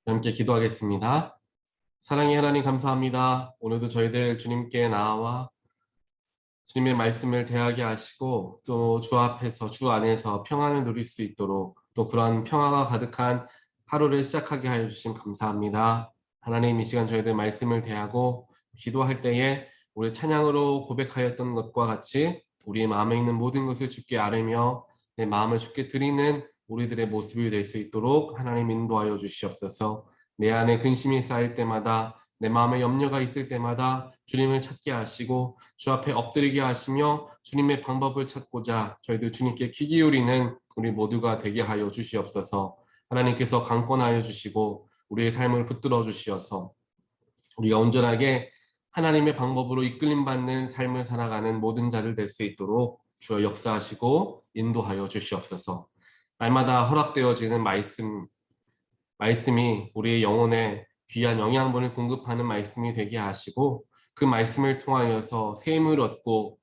함께 기도하겠습니다. 사랑의 하나님 감사합니다. 오늘도 저희들 주님께 나와 주님의 말씀을 대하게 하시고 또 주 앞에서 주 안에서 평안을 누릴 수 있도록 또 그러한 평화가 가득한 하루를 시작하게 하여 주심 감사합니다. 하나님 이 시간 저희들 말씀을 대하고 기도할 때에 우리 찬양으로 고백하였던 것과 같이 우리의 마음에 있는 모든 것을 주께 아뢰며 내 마음을 주께 드리는 우리들의 모습이 될 수 있도록 하나님 인도하여 주시옵소서. 내 안에 근심이 쌓일 때마다 내 마음에 염려가 있을 때마다 주님을 찾게 하시고 주 앞에 엎드리게 하시며 주님의 방법을 찾고자 저희들 주님께 귀 기울이는 우리 모두가 되게 하여 주시옵소서. 하나님께서 강권하여 주시고 우리의 삶을 붙들어 주시어서 우리가 온전하게 하나님의 방법으로 이끌림 받는 삶을 살아가는 모든 자들 될 수 있도록 주여 역사하시고 인도하여 주시옵소서. 날마다 허락되어지는 말씀이 우리의 영혼에 귀한 영양분을 공급하는 말씀이 되게 하시고 그 말씀을 통하여서 새 힘을 얻고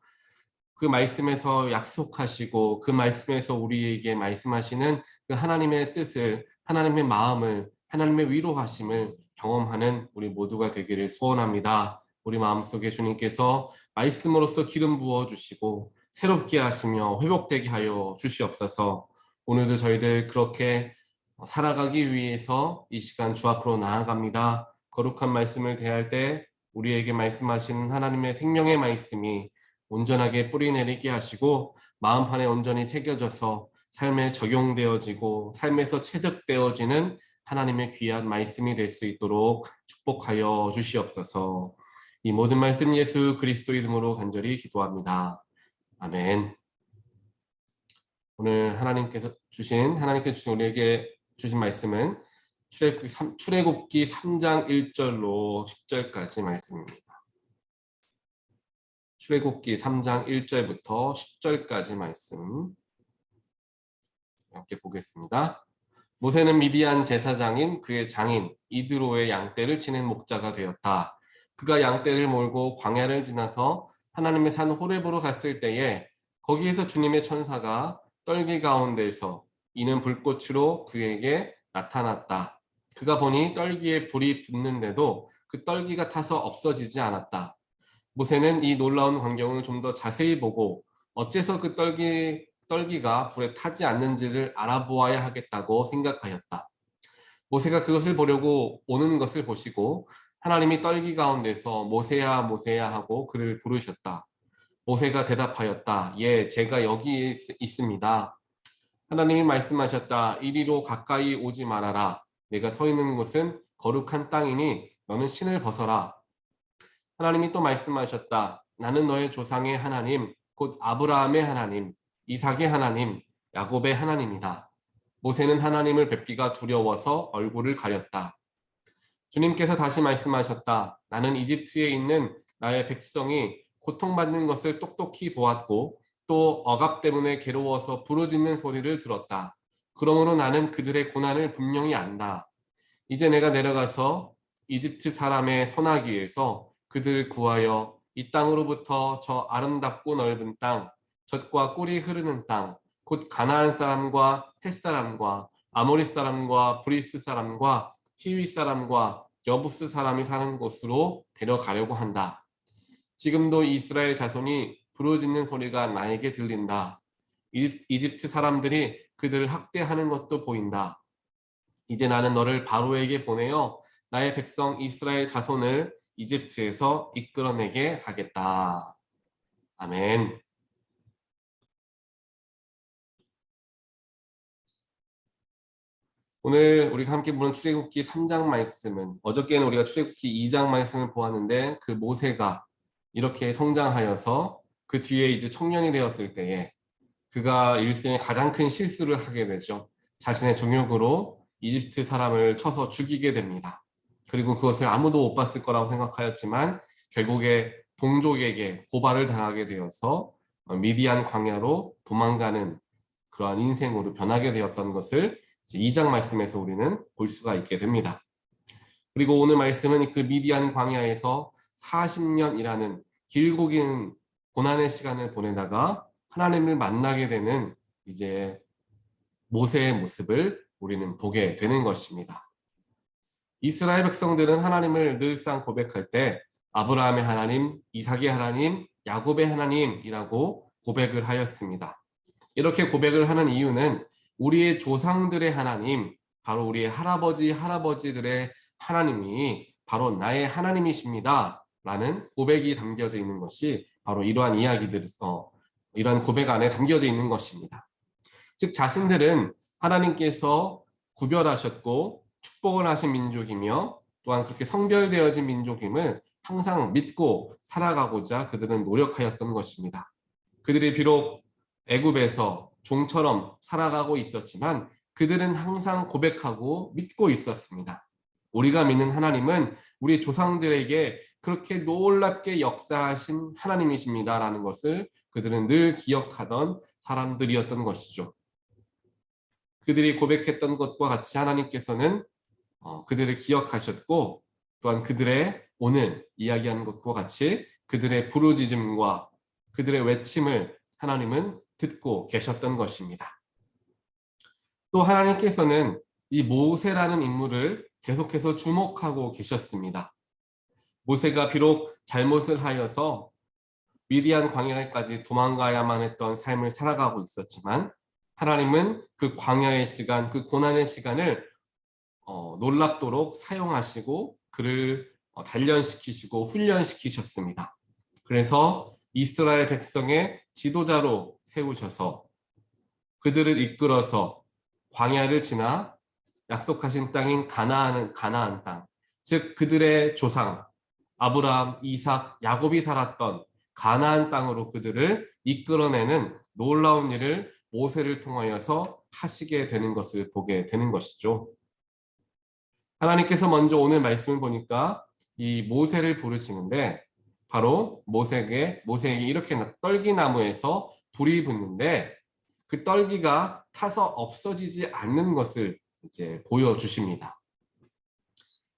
그 말씀에서 약속하시고 그 말씀에서 우리에게 말씀하시는 그 하나님의 뜻을, 하나님의 마음을, 하나님의 위로하심을 경험하는 우리 모두가 되기를 소원합니다. 우리 마음속에 주님께서 말씀으로써 기름 부어 주시고 새롭게 하시며 회복되게 하여 주시옵소서. 오늘도 저희들 그렇게 살아가기 위해서 이 시간 주 앞으로 나아갑니다. 거룩한 말씀을 대할 때 우리에게 말씀하시는 하나님의 생명의 말씀이 온전하게 뿌리 내리게 하시고 마음판에 온전히 새겨져서 삶에 적용되어지고 삶에서 체득되어지는 하나님의 귀한 말씀이 될 수 있도록 축복하여 주시옵소서. 이 모든 말씀 예수 그리스도 이름으로 간절히 기도합니다. 아멘. 오늘 하나님께서 주신 우리에게 주신 말씀은 출애굽기 3장 1절로 10절까지 말씀입니다. 출애굽기 3장 1절부터 10절까지 말씀 함께 보겠습니다. 모세는 미디안 제사장인 그의 장인 이드로의 양떼를 치는 목자가 되었다. 그가 양떼를 몰고 광야를 지나서 하나님의 산 호렙으로 갔을 때에 거기에서 주님의 천사가 떨기 가운데서 이는 불꽃으로 그에게 나타났다. 그가 보니 떨기에 불이 붙는데도 그 떨기가 타서 없어지지 않았다. 모세는 이 놀라운 광경을 좀 더 자세히 보고 어째서 그 떨기가 불에 타지 않는지를 알아보아야 하겠다고 생각하였다. 모세가 그것을 보려고 오는 것을 보시고 하나님이 떨기 가운데서 모세야 모세야 하고 그를 부르셨다. 모세가 대답하였다. 예, 제가 여기 있습니다. 하나님이 말씀하셨다. 이리로 가까이 오지 말아라. 내가 서 있는 곳은 거룩한 땅이니 너는 신을 벗어라. 하나님이 또 말씀하셨다. 나는 너의 조상의 하나님, 곧 아브라함의 하나님, 이삭의 하나님, 야곱의 하나님이다. 모세는 하나님을 뵙기가 두려워서 얼굴을 가렸다. 주님께서 다시 말씀하셨다. 나는 이집트에 있는 나의 백성이 고통받는 것을 똑똑히 보았고 또 억압 때문에 괴로워서 부르짖는 소리를 들었다. 그러므로 나는 그들의 고난을 분명히 안다. 이제 내가 내려가서 이집트 사람의 선하기에서 그들을 구하여 이 땅으로부터 저 아름답고 넓은 땅, 젖과 꿀이 흐르는 땅, 곧 가나안 사람과 헷 사람과 아모리 사람과 브리스 사람과 히위 사람과 여부스 사람이 사는 곳으로 데려가려고 한다. 지금도 이스라엘 자손이 부르짖는 소리가 나에게 들린다. 이집트 사람들이 그들을 학대하는 것도 보인다. 이제 나는 너를 바로에게 보내어 나의 백성 이스라엘 자손을 이집트에서 이끌어내게 하겠다. 아멘. 오늘 우리가 함께 보는 출애굽기 3장 말씀은 어저께는 우리가 출애굽기 2장 말씀을 보았는데 그 모세가 이렇게 성장하여서 그 뒤에 이제 청년이 되었을 때에 그가 일생에 가장 큰 실수를 하게 되죠. 자신의 정욕으로 이집트 사람을 쳐서 죽이게 됩니다. 그리고 그것을 아무도 못 봤을 거라고 생각하였지만 결국에 동족에게 고발을 당하게 되어서 미디안 광야로 도망가는 그러한 인생으로 변하게 되었던 것을 2장 말씀에서 우리는 볼 수가 있게 됩니다. 그리고 오늘 말씀은 그 미디안 광야에서 40년이라는 길고 긴 고난의 시간을 보내다가 하나님을 만나게 되는 이제 모세의 모습을 우리는 보게 되는 것입니다. 이스라엘 백성들은 하나님을 늘상 고백할 때 아브라함의 하나님, 이삭의 하나님, 야곱의 하나님이라고 고백을 하였습니다. 이렇게 고백을 하는 이유는 우리의 조상들의 하나님, 바로 우리의 할아버지들의 하나님이 바로 나의 하나님이십니다 라는 고백이 담겨져 있는 것이 바로 이러한 이야기들에서 이러한 고백 안에 담겨져 있는 것입니다. 즉 자신들은 하나님께서 구별하셨고 축복을 하신 민족이며 또한 그렇게 성별되어진 민족임을 항상 믿고 살아가고자 그들은 노력하였던 것입니다. 그들이 비록 애굽에서 종처럼 살아가고 있었지만 그들은 항상 고백하고 믿고 있었습니다. 우리가 믿는 하나님은 우리 조상들에게 그렇게 놀랍게 역사하신 하나님이십니다라는 것을 그들은 늘 기억하던 사람들이었던 것이죠. 그들이 고백했던 것과 같이 하나님께서는 그들을 기억하셨고 또한 그들의 오늘 이야기하는 것과 같이 그들의 부르짖음과 그들의 외침을 하나님은 듣고 계셨던 것입니다. 또 하나님께서는 이 모세라는 인물을 계속해서 주목하고 계셨습니다. 모세가 비록 잘못을 하여서 미디안 광야에까지 도망가야만 했던 삶을 살아가고 있었지만 하나님은 그 광야의 시간, 그 고난의 시간을 놀랍도록 사용하시고 그를 단련시키시고 훈련시키셨습니다. 그래서 이스라엘 백성의 지도자로 세우셔서 그들을 이끌어서 광야를 지나 약속하신 땅인 가나안 땅, 즉 그들의 조상 아브라함, 이삭, 야곱이 살았던 가나안 땅으로 그들을 이끌어내는 놀라운 일을 모세를 통하여서 하시게 되는 것을 보게 되는 것이죠. 하나님께서 먼저 오늘 말씀을 보니까 이 모세를 부르시는데 바로 모세에게 이렇게 떨기나무에서 불이 붙는데 그 떨기가 타서 없어지지 않는 것을 이제 보여주십니다.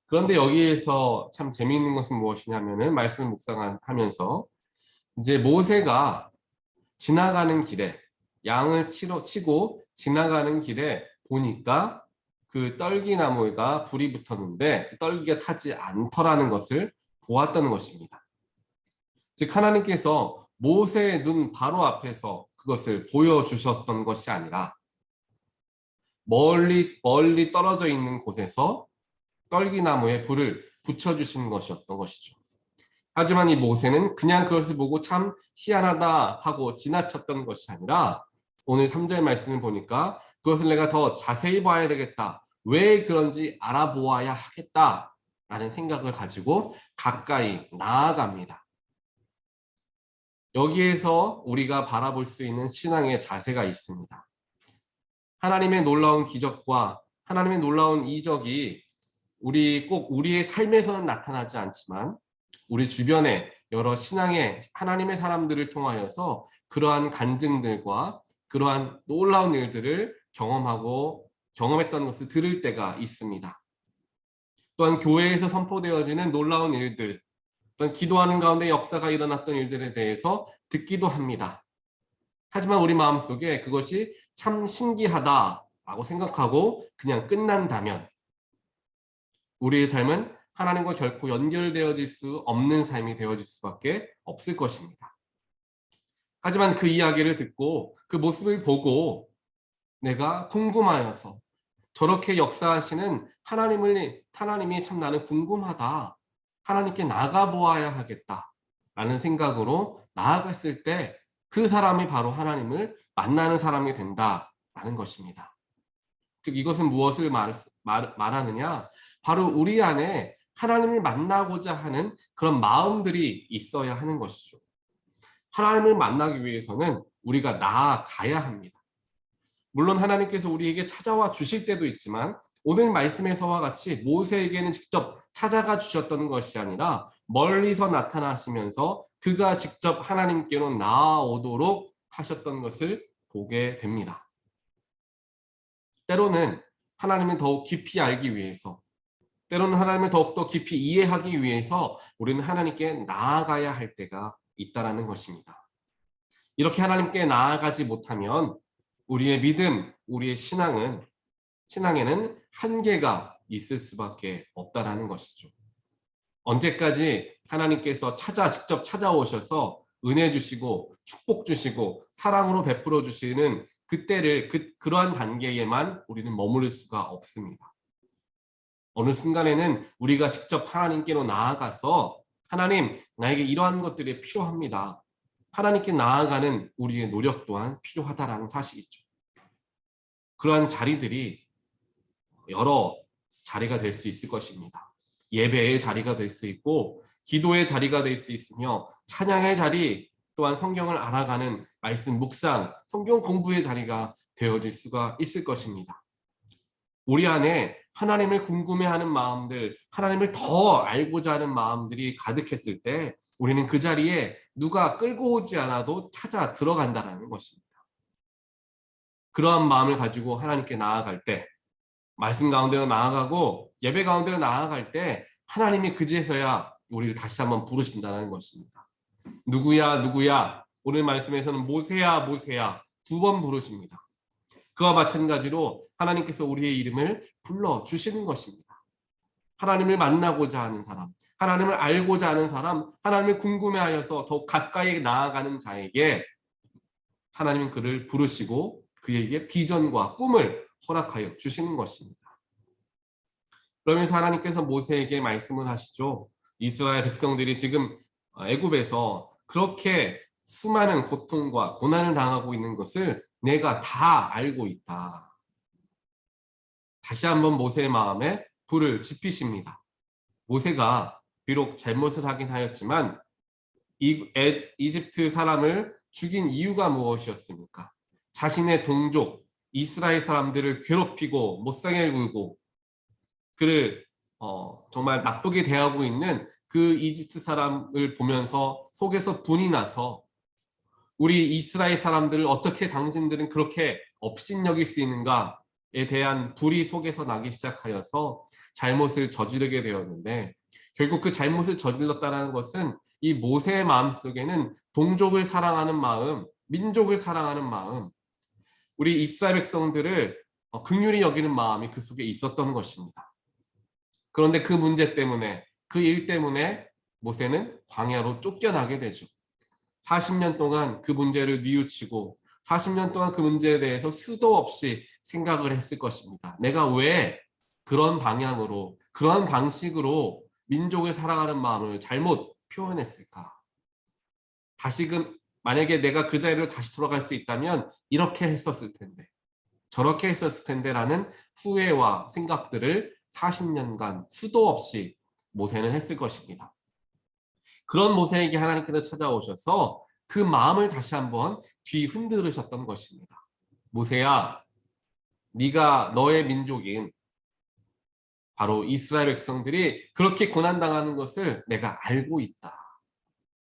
그런데 여기에서 참 재미있는 것은 무엇이냐면은 말씀을 묵상하면서 이제 모세가 지나가는 길에 양을 치고 지나가는 길에 보니까 그 떨기나무가 불이 붙었는데 그 떨기가 타지 않더라는 것을 보았다는 것입니다. 즉 하나님께서 모세의 눈 바로 앞에서 그것을 보여주셨던 것이 아니라 멀리 떨어져 있는 곳에서 떨기나무에 불을 붙여주신 것이었던 것이죠. 하지만 이 모세는 그냥 그것을 보고 참 희한하다 하고 지나쳤던 것이 아니라 오늘 3절 말씀을 보니까 그것을 내가 더 자세히 봐야 되겠다. 왜 그런지 알아보아야 하겠다. 라는 생각을 가지고 가까이 나아갑니다. 여기에서 우리가 바라볼 수 있는 신앙의 자세가 있습니다. 하나님의 놀라운 기적과 하나님의 놀라운 이적이 꼭 우리의 삶에서는 나타나지 않지만 우리 주변에 여러 신앙의 하나님의 사람들을 통하여서 그러한 간증들과 그러한 놀라운 일들을 경험했던 것을 들을 때가 있습니다. 또한 교회에서 선포되어지는 놀라운 일들, 또한 기도하는 가운데 역사가 일어났던 일들에 대해서 듣기도 합니다. 하지만 우리 마음속에 그것이 참 신기하다라고 생각하고 그냥 끝난다면 우리의 삶은 하나님과 결코 연결되어질 수 없는 삶이 되어질 수밖에 없을 것입니다. 하지만 그 이야기를 듣고 그 모습을 보고 내가 궁금하여서 저렇게 역사하시는 하나님이 참 나는 궁금하다. 하나님께 나가보아야 하겠다. 라는 생각으로 나아갔을 때 그 사람이 바로 하나님을 만나는 사람이 된다라는 것입니다. 즉 이것은 무엇을 말하느냐? 바로 우리 안에 하나님을 만나고자 하는 그런 마음들이 있어야 하는 것이죠. 하나님을 만나기 위해서는 우리가 나아가야 합니다. 물론 하나님께서 우리에게 찾아와 주실 때도 있지만 오늘 말씀에서와 같이 모세에게는 직접 찾아가 주셨던 것이 아니라 멀리서 나타나시면서 그가 직접 하나님께로 나아오도록 하셨던 것을 보게 됩니다. 때로는 하나님을 더욱 깊이 알기 위해서 때로는 하나님을 더욱더 깊이 이해하기 위해서 우리는 하나님께 나아가야 할 때가 있다는 것입니다. 이렇게 하나님께 나아가지 못하면 우리의 믿음, 우리의 신앙에는 한계가 있을 수밖에 없다라는 것이죠. 언제까지 하나님께서 직접 찾아오셔서 은혜 주시고 축복 주시고 사랑으로 베풀어 주시는 그때를 그러한 단계에만 우리는 머무를 수가 없습니다. 어느 순간에는 우리가 직접 하나님께로 나아가서 하나님, 나에게 이러한 것들이 필요합니다. 하나님께 나아가는 우리의 노력 또한 필요하다라는 사실이죠. 그러한 자리들이 여러 자리가 될 수 있을 것입니다. 예배의 자리가 될 수 있고 기도의 자리가 될 수 있으며 찬양의 자리 또한 성경을 알아가는 말씀 묵상, 성경 공부의 자리가 되어질 수가 있을 것입니다. 우리 안에 하나님을 궁금해하는 마음들, 하나님을 더 알고자 하는 마음들이 가득했을 때 우리는 그 자리에 누가 끌고 오지 않아도 찾아 들어간다는 것입니다. 그러한 마음을 가지고 하나님께 나아갈 때, 말씀 가운데로 나아가고 예배 가운데로 나아갈 때 하나님이 그제서야 우리를 다시 한번 부르신다는 것입니다. 누구야 누구야, 오늘 말씀에서는 모세야 모세야 2번 부르십니다. 그와 마찬가지로 하나님께서 우리의 이름을 불러주시는 것입니다. 하나님을 만나고자 하는 사람, 하나님을 알고자 하는 사람, 하나님을 궁금해하여서 더욱 가까이 나아가는 자에게 하나님은 그를 부르시고 그에게 비전과 꿈을 허락하여 주시는 것입니다. 그러면서 하나님께서 모세에게 말씀을 하시죠. 이스라엘 백성들이 지금 애굽에서 그렇게 수많은 고통과 고난을 당하고 있는 것을 내가 다 알고 있다. 다시 한번 모세의 마음에 불을 지피십니다. 모세가 비록 잘못을 하긴 하였지만 이집트 사람을 죽인 이유가 무엇이었습니까? 자신의 동족 이스라엘 사람들을 괴롭히고 못살게 굴고 그를 정말 나쁘게 대하고 있는 그 이집트 사람을 보면서 속에서 분이 나서 우리 이스라엘 사람들을 어떻게 당신들은 그렇게 업신여길 수 있는가에 대한 불이 속에서 나기 시작하여서 잘못을 저지르게 되었는데, 결국 그 잘못을 저질렀다는 것은 이 모세의 마음속에는 동족을 사랑하는 마음, 민족을 사랑하는 마음, 우리 이스라엘 백성들을 긍휼히 여기는 마음이 그 속에 있었던 것입니다. 그런데 그 문제 때문에, 그 일 때문에 모세는 광야로 쫓겨나게 되죠. 40년 동안 그 문제를 뉘우치고 40년 동안 그 문제에 대해서 수도 없이 생각을 했을 것입니다. 내가 왜 그런 방향으로, 그런 방식으로 민족을 사랑하는 마음을 잘못 표현했을까? 다시금 만약에 내가 그 자리로 다시 돌아갈 수 있다면 이렇게 했었을 텐데, 저렇게 했었을 텐데라는 후회와 생각들을 40년간 수도 없이 모세는 했을 것입니다. 그런 모세에게 하나님께서 찾아오셔서 그 마음을 다시 한번 뒤흔들으셨던 것입니다. 모세야, 네가 너의 민족인 바로 이스라엘 백성들이 그렇게 고난당하는 것을 내가 알고 있다.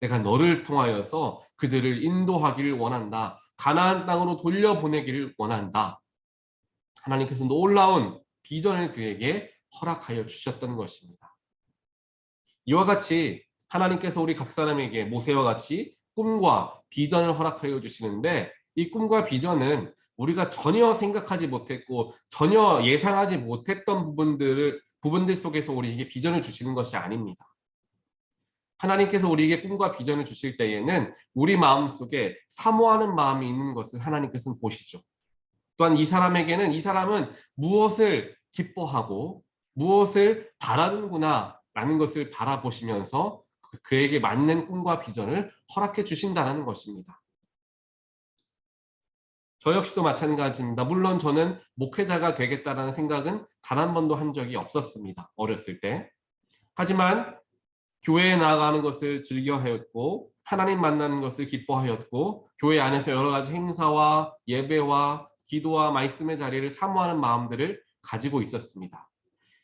내가 너를 통하여서 그들을 인도하기를 원한다. 가나안 땅으로 돌려보내기를 원한다. 하나님께서 놀라운 비전을 그에게 허락하여 주셨던 것입니다. 이와 같이 하나님께서 우리 각 사람에게 모세와 같이 꿈과 비전을 허락하여 주시는데, 이 꿈과 비전은 우리가 전혀 생각하지 못했고 전혀 예상하지 못했던 부분들 속에서 우리에게 비전을 주시는 것이 아닙니다. 하나님께서 우리에게 꿈과 비전을 주실 때에는 우리 마음속에 사모하는 마음이 있는 것을 하나님께서는 보시죠. 또한 이 사람은 무엇을 기뻐하고 무엇을 바라는구나 라는 것을 바라보시면서 그에게 맞는 꿈과 비전을 허락해 주신다는 것입니다. 저 역시도 마찬가지입니다. 물론 저는 목회자가 되겠다라는 생각은 단 한 번도 한 적이 없었습니다. 어렸을 때. 하지만 교회에 나아가는 것을 즐겨하였고 하나님 만나는 것을 기뻐하였고 교회 안에서 여러 가지 행사와 예배와 기도와 말씀의 자리를 사모하는 마음들을 가지고 있었습니다.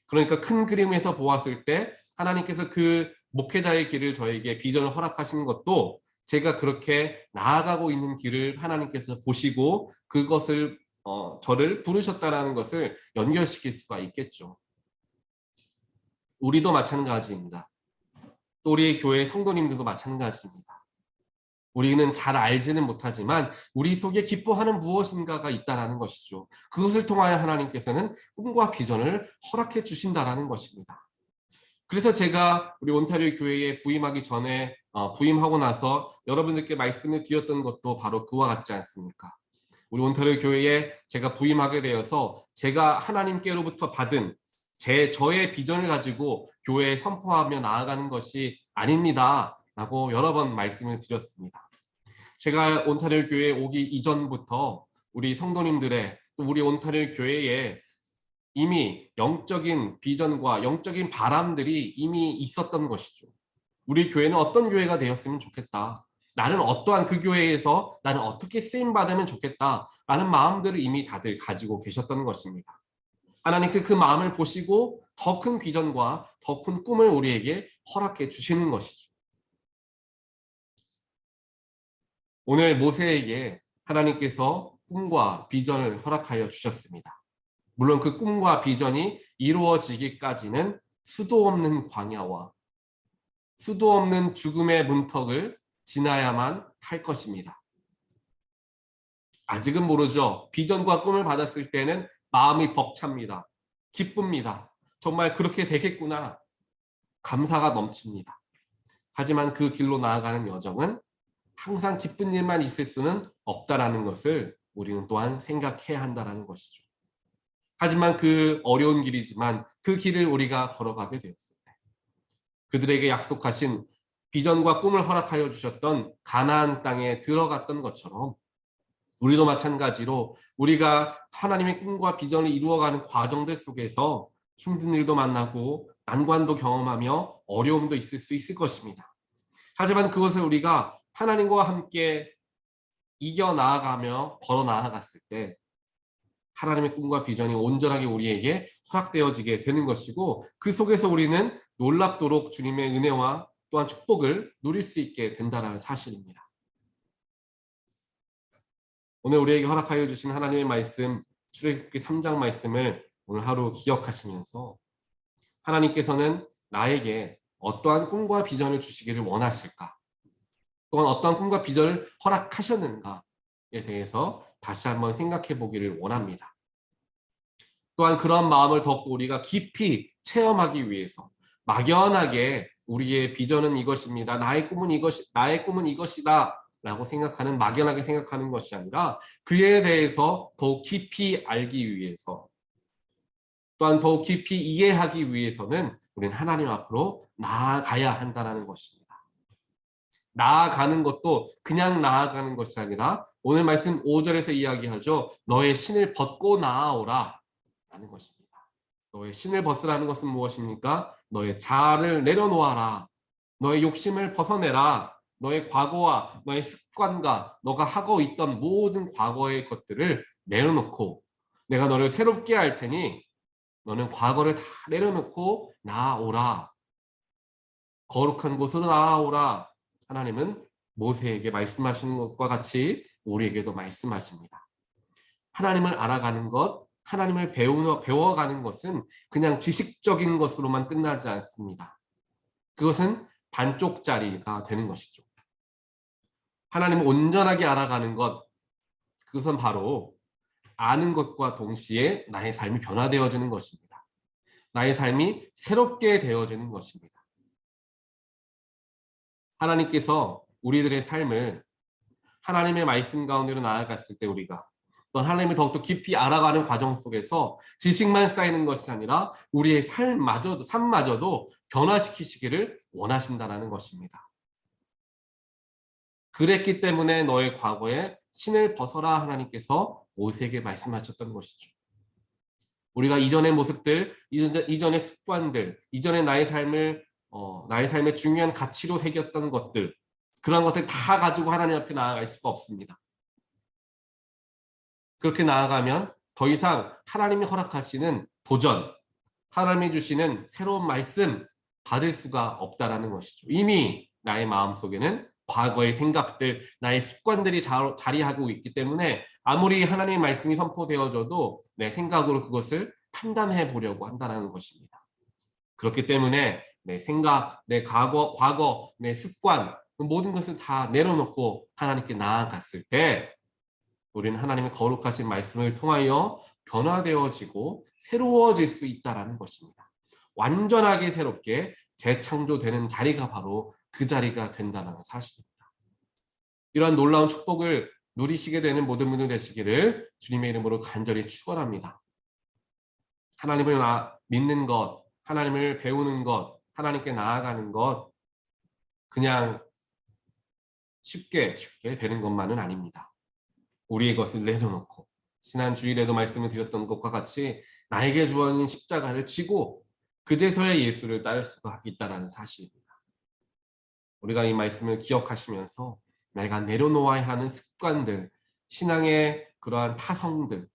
그러니까 큰 그림에서 보았을 때 하나님께서 그 목회자의 길을 저에게 비전을 허락하신 것도 제가 그렇게 나아가고 있는 길을 하나님께서 보시고 그것을 저를 부르셨다라는 것을 연결시킬 수가 있겠죠. 우리도 마찬가지입니다. 또 우리의 교회 성도님들도 마찬가지입니다. 우리는 잘 알지는 못하지만 우리 속에 기뻐하는 무엇인가가 있다라는 것이죠. 그것을 통하여 하나님께서는 꿈과 비전을 허락해 주신다라는 것입니다. 그래서 제가 우리 온타리오 교회에 부임하기 전에 부임하고 나서 여러분들께 말씀을 드렸던 것도 바로 그와 같지 않습니까? 우리 온타리오 교회에 제가 부임하게 되어서 제가 하나님께로부터 받은 저의 비전을 가지고 교회에 선포하며 나아가는 것이 아닙니다 라고 여러 번 말씀을 드렸습니다. 제가 온타리오 교회에 오기 이전부터 우리 성도님들의 또 우리 온타리오 교회에 이미 영적인 비전과 영적인 바람들이 이미 있었던 것이죠. 우리 교회는 어떤 교회가 되었으면 좋겠다. 나는 어떠한 그 교회에서 나는 어떻게 쓰임받으면 좋겠다. 라는 마음들을 이미 다들 가지고 계셨던 것입니다. 하나님께 그 마음을 보시고 더 큰 비전과 더 큰 꿈을 우리에게 허락해 주시는 것이죠. 오늘 모세에게 하나님께서 꿈과 비전을 허락하여 주셨습니다. 물론 그 꿈과 비전이 이루어지기까지는 수도 없는 광야와 수도 없는 죽음의 문턱을 지나야만 할 것입니다. 아직은 모르죠. 비전과 꿈을 받았을 때는 마음이 벅찹니다. 기쁩니다. 정말 그렇게 되겠구나. 감사가 넘칩니다. 하지만 그 길로 나아가는 여정은 항상 기쁜 일만 있을 수는 없다라는 것을 우리는 또한 생각해야 한다는 것이죠. 하지만 그 어려운 길이지만 그 길을 우리가 걸어가게 되었을 때 그들에게 약속하신 비전과 꿈을 허락하여 주셨던 가나안 땅에 들어갔던 것처럼 우리도 마찬가지로 우리가 하나님의 꿈과 비전을 이루어가는 과정들 속에서 힘든 일도 만나고 난관도 경험하며 어려움도 있을 수 있을 것입니다. 하지만 그것을 우리가 하나님과 함께 이겨나아가며 걸어 나아갔을 때 하나님의 꿈과 비전이 온전하게 우리에게 허락되어지게 되는 것이고 그 속에서 우리는 놀랍도록 주님의 은혜와 또한 축복을 누릴 수 있게 된다는 사실입니다. 오늘 우리에게 허락하여 주신 하나님의 말씀 출애굽기 3장 말씀을 오늘 하루 기억하시면서 하나님께서는 나에게 어떠한 꿈과 비전을 주시기를 원하실까? 또한 어떠한 꿈과 비전을 허락하셨는가에 대해서 다시 한번 생각해 보기를 원합니다. 또한 그런 마음을 더욱 우리가 깊이 체험하기 위해서 막연하게 우리의 비전은 이것입니다. 나의 꿈은 이것이다. 라고 생각하는 막연하게 생각하는 것이 아니라 그에 대해서 더욱 깊이 알기 위해서 또한 더욱 깊이 이해하기 위해서는 우리는 하나님 앞으로 나아가야 한다는 것입니다. 나아가는 것도 그냥 나아가는 것이 아니라 오늘 말씀 5절에서 이야기하죠. 너의 신을 벗고 나아오라 라는 것입니다. 너의 신을 벗으라는 것은 무엇입니까? 너의 자아를 내려놓아라. 너의 욕심을 벗어내라. 너의 과거와 너의 습관과 너가 하고 있던 모든 과거의 것들을 내려놓고 내가 너를 새롭게 할 테니 너는 과거를 다 내려놓고 나아오라. 거룩한 곳으로 나아오라. 하나님은 모세에게 말씀하시는 것과 같이 우리에게도 말씀하십니다. 하나님을 알아가는 것, 하나님을 배워가는 것은 그냥 지식적인 것으로만 끝나지 않습니다. 그것은 반쪽짜리가 되는 것이죠. 하나님을 온전하게 알아가는 것, 그것은 바로 아는 것과 동시에 나의 삶이 변화되어지는 것입니다. 나의 삶이 새롭게 되어지는 것입니다. 하나님께서 우리들의 삶을 하나님의 말씀 가운데로 나아갔을 때 우리가 또한 하나님을 더욱더 깊이 알아가는 과정 속에서 지식만 쌓이는 것이 아니라 우리의 삶마저도 변화시키시기를 원하신다는 것입니다. 그랬기 때문에 너의 과거에 신을 벗어라 하나님께서 모세에게 말씀하셨던 것이죠. 우리가 이전의 모습들, 이전의 습관들, 이전의 나의 삶의 중요한 가치로 새겼던 것들, 그런 것들 다 가지고 하나님 앞에 나아갈 수가 없습니다. 그렇게 나아가면 더 이상 하나님이 허락하시는 도전, 하나님이 주시는 새로운 말씀 받을 수가 없다라는 것이죠. 이미 나의 마음속에는 과거의 생각들, 나의 습관들이 자리하고 있기 때문에 아무리 하나님의 말씀이 선포되어져도 내 생각으로 그것을 판단해 보려고 한다는 것입니다. 그렇기 때문에 내 생각, 내 과거, 내 습관, 모든 것을 다 내려놓고 하나님께 나아갔을 때 우리는 하나님의 거룩하신 말씀을 통하여 변화되어지고 새로워질 수 있다는 것입니다. 완전하게 새롭게 재창조되는 자리가 바로 그 자리가 된다는 사실입니다. 이러한 놀라운 축복을 누리시게 되는 모든 분들 되시기를 주님의 이름으로 간절히 축원합니다. 하나님을 믿는 것, 하나님을 배우는 것, 하나님께 나아가는 것 그냥 쉽게 되는 것만은 아닙니다. 우리의 것을 내려놓고 지난 주일에도 말씀을 드렸던 것과 같이 나에게 주어진 십자가를 지고 그제서야 예수를 따를 수가 있다는 사실입니다. 우리가 이 말씀을 기억하시면서 내가 내려놓아야 하는 습관들, 신앙의 그러한 타성들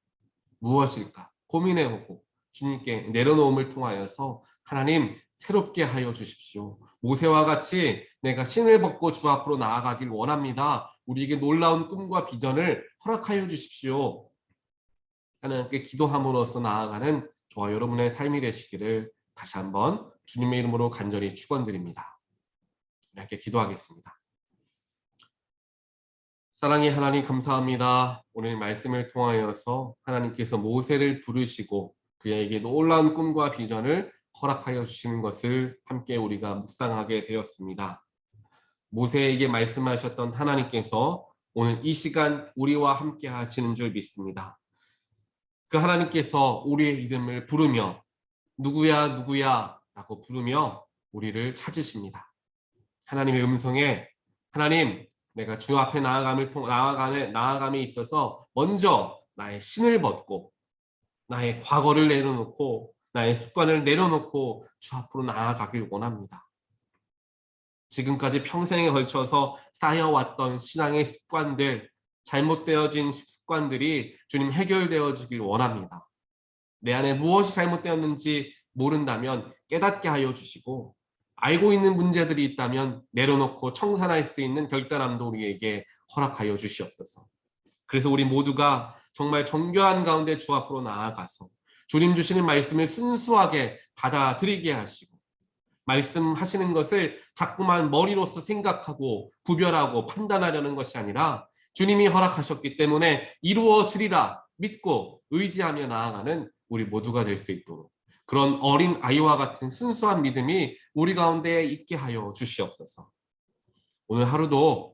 무엇일까 고민해보고 주님께 내려놓음을 통하여서 하나님 새롭게 하여 주십시오. 모세와 같이 내가 신을 벗고 주 앞으로 나아가길 원합니다. 우리에게 놀라운 꿈과 비전을 허락하여 주십시오. 하나님께 기도함으로써 나아가는 저와 여러분의 삶이 되시기를 다시 한번 주님의 이름으로 간절히 축원드립니다. 이렇게 기도하겠습니다. 사랑의 하나님 감사합니다. 오늘 말씀을 통하여서 하나님께서 모세를 부르시고 그에게 놀라운 꿈과 비전을 허락하여 주시는 것을 함께 우리가 묵상하게 되었습니다. 모세에게 말씀하셨던 하나님께서 오늘 이 시간 우리와 함께 하시는 줄 믿습니다. 그 하나님께서 우리의 이름을 부르며 누구야 누구야 라고 부르며 우리를 찾으십니다. 하나님의 음성에 하나님 내가 주 앞에 나아감에 있어서 먼저 나의 신을 벗고 나의 과거를 내려놓고 나의 습관을 내려놓고 주 앞으로 나아가길 원합니다. 지금까지 평생에 걸쳐서 쌓여왔던 신앙의 습관들, 잘못되어진 습관들이 주님 해결되어지길 원합니다. 내 안에 무엇이 잘못되었는지 모른다면 깨닫게 하여 주시고 알고 있는 문제들이 있다면 내려놓고 청산할 수 있는 결단함도 우리에게 허락하여 주시옵소서. 그래서 우리 모두가 정말 정결한 가운데 주 앞으로 나아가서 주님 주시는 말씀을 순수하게 받아들이게 하시고 말씀하시는 것을 자꾸만 머리로서 생각하고 구별하고 판단하려는 것이 아니라 주님이 허락하셨기 때문에 이루어지리라 믿고 의지하며 나아가는 우리 모두가 될 수 있도록 그런 어린 아이와 같은 순수한 믿음이 우리 가운데 있게 하여 주시옵소서. 오늘 하루도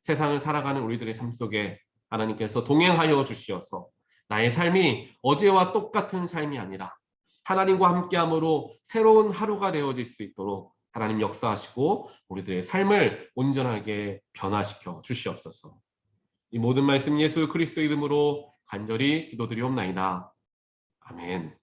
세상을 살아가는 우리들의 삶 속에 하나님께서 동행하여 주시어서 나의 삶이 어제와 똑같은 삶이 아니라 하나님과 함께함으로 새로운 하루가 되어질 수 있도록 하나님 역사하시고 우리들의 삶을 온전하게 변화시켜 주시옵소서. 이 모든 말씀 예수 그리스도 이름으로 간절히 기도드리옵나이다. 아멘.